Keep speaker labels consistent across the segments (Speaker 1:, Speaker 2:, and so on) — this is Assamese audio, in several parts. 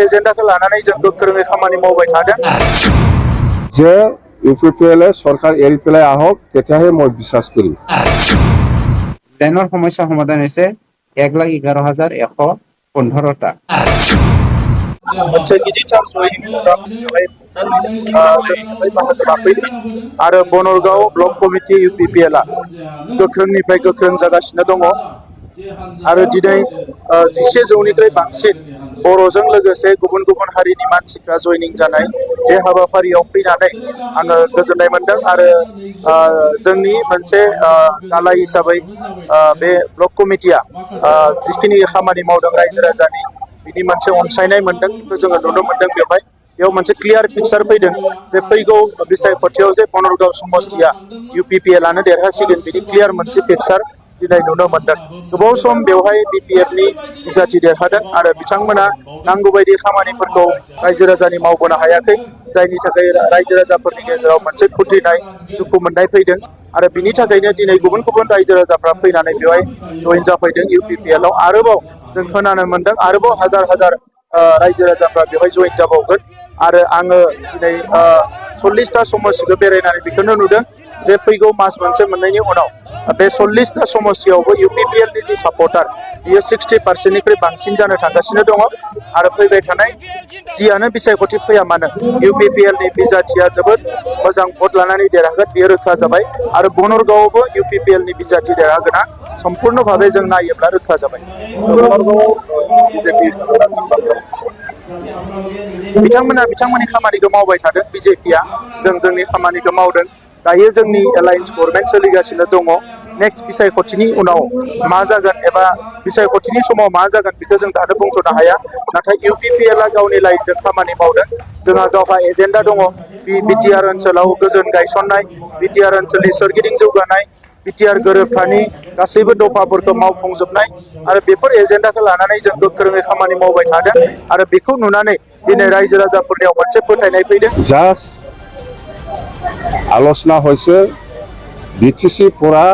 Speaker 1: एजेन्डाखौ लानानै जों गोख्रोङै खामानि मावबाय थादों
Speaker 2: जे UPPL सरकार एरि पेलाय आहक तेতিয়াহে মই বিশ্বাস কৰিম
Speaker 3: লাইনৰ সমস্যা সমাধান হৈছে 1,11,115টা
Speaker 1: मोनसे गिदिरथार जयनिं प्रग्राम बेवहाय बाहागो लाफैदों आरो बनरगाव ब्लक कमिटि UPPL गोख्रोंनिफ्राय गोख्रों जागासिनो दङ आरो दिनै 11 जौनिख्रुइ बांसिन बर'जों लोगोसे गुबुन गुबुन हारिनि मानसिफ्रा जयनिं जानाय बे हाबाफारियाव फैनानै आङो गोजोननाय मोनदों आरो जोंनि मोनसे दालाय हिसाबै बे ब्लक कमिटिया जिखिनि खामानि मावदों रायजो राजानि बिनि मोनसे अनसायनाय मोनदों बेखौ जोङो नुनो मोनदों बेयाव मोनसे क्लियार पिक्चार फैदों जे फैगौ बिसायख'थियाव जे बनरगाव समस्तिया UPPL आनो देरहासिगोन बिनि क्लियार मोनसे पिक्चार दिनै नुनो मोनदों गोबाव सम बेवहाय BPF नि बिजाथि देरहादों आरो बिथांमोना नांगौ बायदि खामानिफोरखौ रायजो राजानि मावबोनो हायाखै जायनि थाखाय रायजो राजाफोरनि गेजेराव मोनसे खुद्रिनाय दुखु मोननाय फैदों आरो बिनि थाखायनो दिनै गुबुन गुबुन रायजो राजाफ्रा फैनानै बेवहाय जइन जाफैदों UPPL आव आरोबाव जों खोनानो मोनदों आरोबाव हाजार हाजार रायजो राजाफ्रा बेवहाय जइन जाबावगोन आरो आङो दिनै 40टा समस्तिखौ बेरायनानै बेखौनो नुदों जे फैगौ मास मोनसे मोननैनि उनाव बे 40टा समस्तियावबो UPPL नि जि सापर्टार बियो 60% निख्रुइ बांसिन जानो थांगासिनो दङ आरो फैबाय थानाय जियानो बिसायख'थि फैया मानो UPPL नि बिजाथिया जोबोद मोजां भट लानानै देरहागोन बेयो रोखा जाबाय आरो बनरगावआवबो UPPL नि बिजाथि देरहागोना सम्पूर्ण भावे जों नायोब्ला रोखा जाबाय बिथांमोननि खामानिखौ मावबाय थादों BJPआ जोंनि खामानिखौ मावदों दायो जोंनि एलायन्स गभर्नमेन्ट सोलिगासिनो दङ नेक्स्ट बिसायख'थिनि उनाव मा जागोन एबा बिसायख'थिनि समाव मा जागोन बेखौ जों दानो बुंथ'नो हाया नाथाय UPPLआ गावनि लाइनजों खामानि मावदों जोंहा गावहा एजेन्डा दङ BTR ओनसोलाव गोजोन गायसननाय BTR ओनसोलनि सोरगिदिं जौगानाय BTR गोरोबथानि गासैबो दफाफोरखौ मावफुंजोबनाय आरो बेफोर एजेन्डाखौ लानानै जों गोख्रोङै खामानि मावबाय थादों आरो बेखौ नुनानै दिनै रायजो राजाफोरनियाव मोनसे फोथायनाय फैदों
Speaker 2: जास्ट आलोचना হৈছে BTC পৰা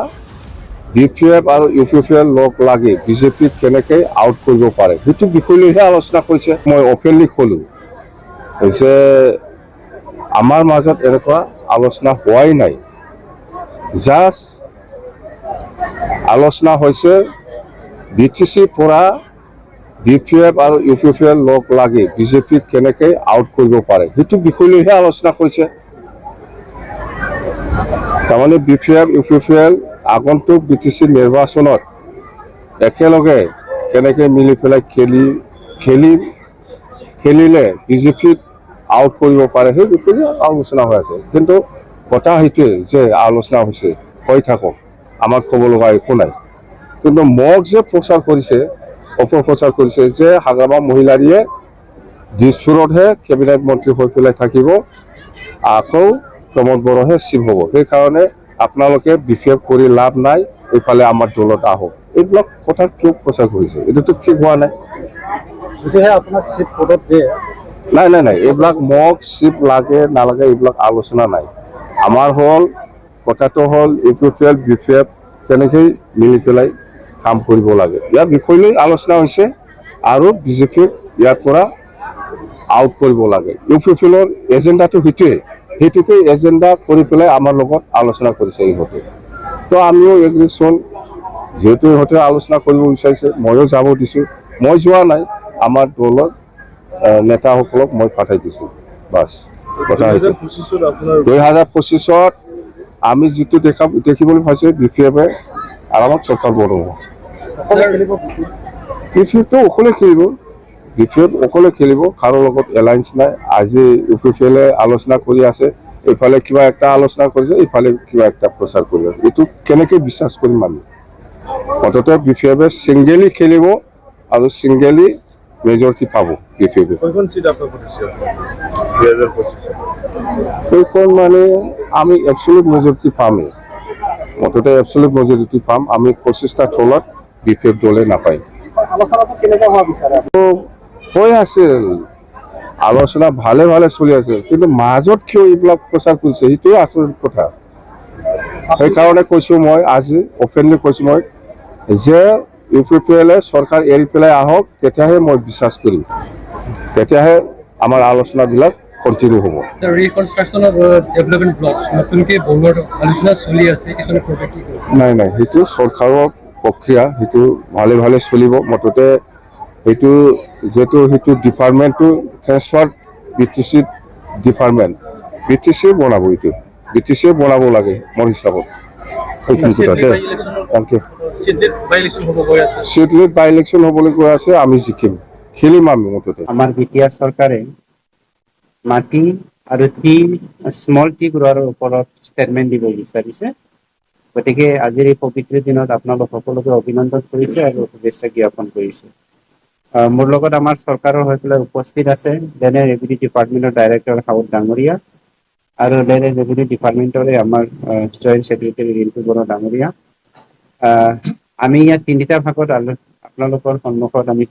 Speaker 2: BPF আৰু UPPL লগ লাগি BJP কেনেকৈ আউট কৰিব পাৰে সেইটো বিষয়লৈহে আলোচনা কৰিছে মই অপেনলি ক'লো যে আমাৰ মাজত এনেকুৱা আলোচনা হোৱাই নাই জাষ্ট আলোচনা হৈছে BTC পৰা BPF আৰু UPPL লগ লাগি BJP কেনেকৈ আউট কৰিব পাৰে সেইটো বিষয়লৈহে আলোচনা কৰিছে তাৰমানে BPF UPPL আগন্তুক BTC নিৰ্বাচনত একেলগে কেনেকৈ মিলি পেলাই খেলিলে BJP আউট কৰিব পাৰে সেই বিষয়ে আলোচনা হৈ আছে কিন্তু কথা সেইটোৱে যে আলোচনা হৈছে হৈ থাকক আমাৰ ক'ব লগা একো নাই কিন্তু মোক যে প্ৰচাৰ কৰিছে অপপ্ৰচাৰ কৰিছে যে হাগ্ৰামা মহিলাৰীয়ে দিছপুৰতহে কেবিনেট মন্ত্ৰী হৈ পেলাই থাকিব আকৌ প্ৰমোদ বড়োহে চিফ হ'ব সেইকাৰণে আপোনালোকে BPF কৰি লাভ নাই এইফালে আমাৰ দলত আহক এইবিলাক কথা কিয় প্ৰচাৰ কৰিছে এইটোতো ঠিক হোৱা নাই
Speaker 4: যদিহে আপোনাক চিফ পদত দিয়ে
Speaker 2: নাই এইবিলাক মোক চিফ লাগে নালাগে এইবিলাক আলোচনা নাই আমাৰ হ'ল কথাটো হ'ল UPPL BPF কেনেকৈ মিলি পেলাই কাম কৰিব লাগে ইয়াৰ বিষয় লৈ আলোচনা হৈছে আৰু BJP ইয়াৰ পৰা আউট কৰিব লাগে UPPLৰ এজেন্ডাটো সেইটোকে এজেন্ডা কৰি পেলাই আমাৰ লগত আলোচনা কৰিছে ইহঁতে তো আমিও এগ্ৰিছন যেহেতু ইহঁতে আলোচনা কৰিব বিচাৰিছে ময়ো যাব দিছোঁ মই যোৱা নাই আমাৰ দলৰ নেতাসকলক মই পঠাই দিছোঁ বাছ কথা 2025ত আমি যিটো দেখিবলৈ পাইছে BPFে আৰামত চৰকাৰ বনাব BPFটো অকলে খেলিব BPF অকলে খেলিব কাৰো লগত এলায়েন্স নাই আজি UPPLে আলোচনা কৰি আছে এইফালে কিবা একটা আলোচনা কৰিছে এইফালে কিবা একটা প্ৰচাৰ কৰি আছে এইটো কেনেকৈ বিশ্বাস কৰিম আমি অন্ততঃ BPFে সিঙ্গেলি খেলিব আৰু সিঙ্গেলি মেজৰিটি পাব BPFে
Speaker 4: কোন সিট আপোনাক কৰিছে 2025
Speaker 2: এইখন মানে আমি এবসলিউট মেজৰিটি পামেই অন্ততঃ এবসলিউট মেজৰিটি পাম আমি 25টা তলত BPF দলে নাপায়
Speaker 4: আলোচনাটো কেনেকৈ হোৱা বিচাৰে
Speaker 2: হৈ আছে আলোচনা ভালে চলি আছে কিন্তু মাজত কিয় এইবিলাক প্ৰচাৰ কৰিছে সেইটোৱে আচৰিত কথা সেইকাৰণে কৈছোঁ মই আজি অপেনলি কৈছোঁ মই যে UPPLে চৰকাৰ এৰি পেলাই আহক তেতিয়াহে মই বিশ্বাস কৰিম তেতিয়াহে আমাৰ আলোচনাবিলাক কণ্টিনিউ হ'ব।
Speaker 4: ৰিকনষ্ট্ৰাকশ্যন অফ ডেভেলপমেণ্ট ব্লকছ নতুনকৈ বনোৱাৰ আলোচনা চলি আছে কিছুমান প্ৰজেক্ট কি কৰিব?
Speaker 2: নাই সেইটো চৰকাৰৰ প্ৰক্ৰিয়া, সেইটো ভালে চলিব। মুঠতে সেইটো সেইটো ডিপাৰ্টমেণ্টটো ট্ৰেন্সফাৰ BTC ডিপাৰ্টমেণ্ট BTC বনাব, এইটো BTC বনাব লাগে মোৰ হিচাপত। চিটলিত বাই ইলেকশ্যন হ'বলৈ গৈ আছে, আমি জিকিম, খেলিম আমি মুঠতে।
Speaker 3: আমাৰ BTR চৰকাৰে মাটি আৰু স্মল টি গ্ৰোৱাৰ ওপৰত ষ্টেটমেণ্ট দিব বিচাৰিছে। গতিকে আজিৰ এই পবিত্ৰ দিনত আপোনালোক সকলোকে অভিনন্দন কৰিছোঁ আৰু শুভেচ্ছা জ্ঞাপন কৰিছোঁ। মোৰ লগত আমাৰ চৰকাৰৰ হৈ পেলাই উপস্থিত আছে লেণ্ড এণ্ড ৰেভিনিউ ডিপাৰ্টমেণ্টৰ ডাইৰেক্টৰ হাউদ ডাঙৰীয়া আৰু লেণ্ড এণ্ড ৰেভিনিউ ডিপাৰ্টমেণ্টৰে আমাৰ জইণ্ট ছেক্ৰেটাৰী ৰিণ্টু বড়ো ডাঙৰীয়া। আমি ইয়াত তিনিটা ভাগত আপোনালোকৰ সন্মুখত আমি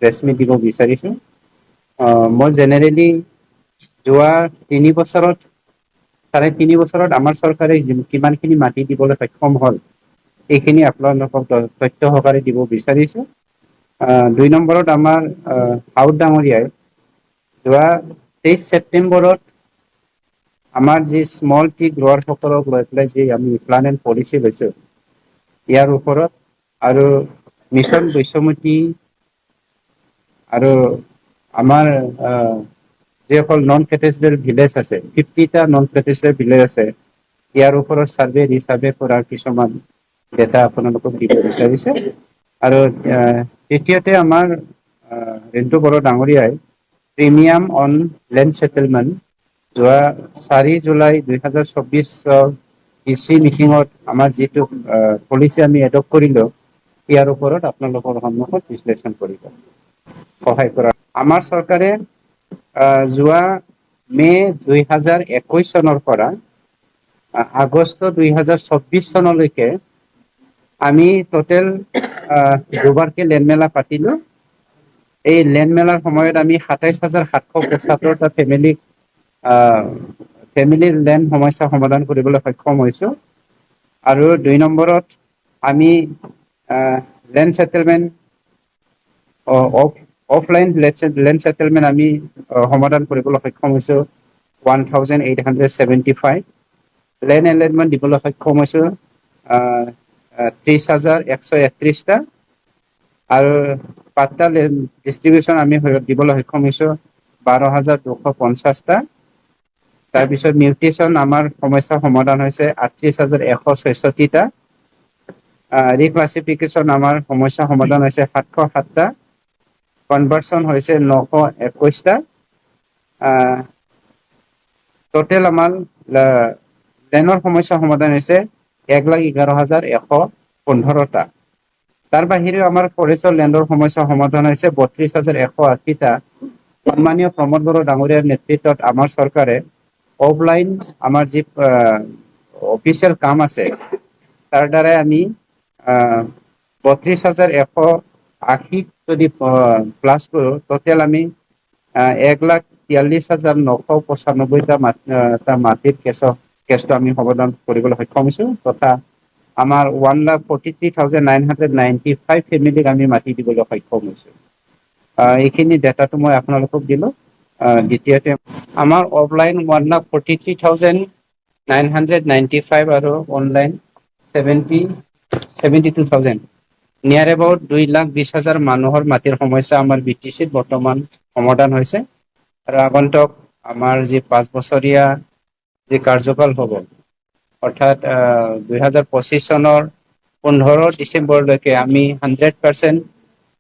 Speaker 3: প্ৰেছ মিট দিব বিচাৰিছোঁ। মই জেনেৰেলি যোৱা 3 বছৰত 3.5 বছৰত আমাৰ চৰকাৰে কিমানখিনি মাটি দিবলৈ সক্ষম হ'ল এইখিনি আপোনালোকক তথ্য সহকাৰে দিব বিচাৰিছোঁ। 2 নম্বৰত আমাৰ হাউদ ডাঙৰীয়াই যোৱা 23 ছেপ্টেম্বৰত আমাৰ যি স্মল টি গ্ৰ'ৱাৰসকলক লৈ পেলাই যি আমি প্লান এণ্ড পলিচি লৈছোঁ ইয়াৰ ওপৰত আৰু মিছন বৈশ্যমতী আৰু আমাৰ যিসকল নন কেটেচডেল ভিলেজ আছে 50টা নন কেটেচডেল ভিলেজ আছে, ইয়াৰ ওপৰত ছাৰ্ভে ৰিছাৰ্ভে কৰাৰ কিছুমান ডেটা আপোনালোকক দিব বিচাৰিছে। আৰু তৃতীয়তে আমাৰ ৰিণ্টু বড়ো ডাঙৰীয়াই প্ৰিমিয়াম অন লেণ্ড ছেটেলমেণ্ট যোৱা 4 জুলাই 2024 DC মিটিঙত আমাৰ যিটো পলিচি আমি এডপ্ট কৰিলোঁ ইয়াৰ ওপৰত আপোনালোকৰ সন্মুখত বিশ্লেষণ কৰিব সহায় কৰা। আমাৰ চৰকাৰে যোৱা মে' 2021 চনৰ পৰা আগষ্ট 2024 চনলৈকে আমি টোটেল 2বাৰকৈ লেণ্ডমেলা পাতিলোঁ। এই লেণ্ডমেলাৰ সময়ত আমি 27,775টা ফেমিলিৰ লেণ্ড সমস্যা সমাধান কৰিবলৈ সক্ষম হৈছোঁ। আৰু 2 নম্বৰত আমি land settlement offline land settlement আমি সমাধান কৰিবলৈ সক্ষম হৈছোঁ 1875। লেণ্ড এলাইনমেণ্ট দিবলৈ সক্ষম হৈছোঁ 30,131টা আৰু পাট্টা ডিষ্ট্ৰিবিউশ্যন আমি দিবলৈ সক্ষম হৈছোঁ 12,250টা। তাৰপিছত মিউটেশ্যন আমাৰ সমস্যা সমাধান হৈছে 38,166টা। ৰিক্লাছিফিকেশ্যন আমাৰ সমস্যা সমাধান হৈছে 707টা। কনভাৰ্চন হৈছে 921টা। টোটেল আমাৰ লেণ্ডৰ সমস্যা সমাধান হৈছে 1,11,115টা। তাৰ বাহিৰেও আমাৰ ফৰেষ্টৰ লেণ্ডৰ সমস্যা সমাধান হৈছে 32,180টা। সন্মানীয় প্ৰমোদ বড়ো ডাঙৰীয়াৰ নেতৃত্বত আমাৰ চৰকাৰে অফলাইন আমাৰ যি অফিচিয়েল কাম আছে তাৰ দ্বাৰাই আমি 32,180 যদি প্লাছ কৰোঁ টোটেল আমি 1,43,995টা মাটিৰ কেছটো আমি সমাধান কৰিবলৈ সক্ষম হৈছোঁ তথা আমাৰ 1,43,995 ফেমিলিক আমি মাটি দিবলৈ সক্ষম হৈছোঁ। এইখিনি ডেটাটো মই আপোনালোকক দিলোঁ। দ্বিতীয়তে আমাৰ অফলাইন 1,43,995 আৰু অনলাইন 72,000 নিয়াৰ এবাউট 2,20,000 মানুহৰ মাটিৰ সমস্যা আমাৰ BTCত বৰ্তমান সমাধান হৈছে। আৰু আগন্তুক আমাৰ যি 5 বছৰীয়া যি কাৰ্যকাল হ'ব অৰ্থাৎ 2025 চনৰ 15 ডিচেম্বৰলৈকে আমি 100%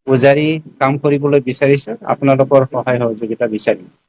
Speaker 3: উজাৰি কাম কৰিবলৈ বিচাৰিছোঁ। আপোনালোকৰ সহায় সহযোগিতা বিচাৰিম।